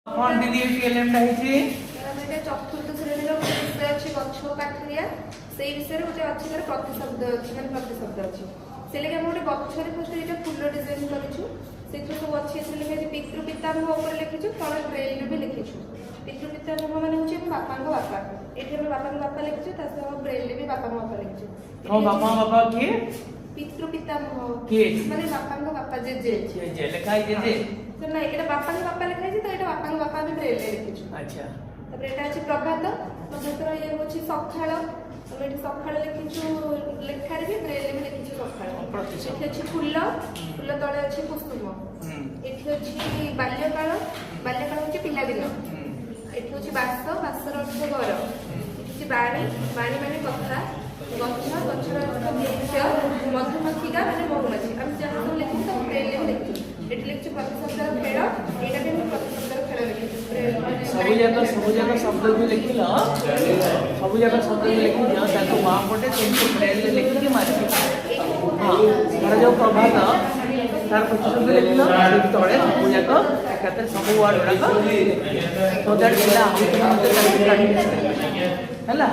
कौन दीदी टीएलएम टा हिची এটা চতুর্থ শ্রেণীর গোটে বিষয় আছে গছ কাঠরিয়া সেই বিষয়ে গোটে আছে তার প্রতিশব্দ আছে মানে প্রতিশব্দ আছে সেলেকে আমি গোটে গছরে ফার্স্ট এটা ফুল ডিজাইন করিছু সেগুলো সব আছে এসে লেখা আছে পিতৃ পিতামহ উপরে লিখিছু তলে ব্রেইলে বি লিখিছু পিতৃ পিতামহ মানে হচ্ছে বাপাঙ্গ বাপা এটি আমি বাপাঙ্গ বাপা লিখিছু তা সহ ব্রেইলে বি বাপাঙ্গ বাপা লিখিছু तो बापा किए পিতৃ পিতামহ किए মানে বাপাঙ্গ বাপা যে যে जे लिखाई जे তো না এটা বাপাঙ্গ বাপা লেখা আছে তো এটা বাপাঙ্গ বাপা আমি ব্রেইলে লিখিছু अच्छा তারপরে এটা আছে প্রভাত প্রভাতর ইয়ে হচ্ছে সকাল আমি এটি সকাল লিখিছু লেখারে বি ব্রেইলে বি লিখিছু সকাল এটি আছে ফুল ফুল তলে আছে কুসুম এটি হচ্ছে বাল্যকাল বাল্যকাল হচ্ছে পিলাদিন এটি হচ্ছে বাস বাসর অর্থ ঘর এটি হচ্ছে বাণী বাণী মানে কথা গছ গছর অর্থ বৃক্ষ মধুমক্ষিকা মানে মৌমাছি আমি যাহা সব লিখি সব ব্রেইলে লিখি এটি লিখছি প্রতিশব্দর খেল এটা আমি প্রতিশব্দর খেল লিখি सब जाक शब्द भी लिखिल सब जाक शब्द भी लिखि दियो ताको बाम पटे सेंटर ब्रेल लिखि के मारि हां धर जो प्रभात तार प्रतिशब्द लिखिल से तळे सब जाक एकाते सब वर्ड गुडा तो दैट पिला हम मते हला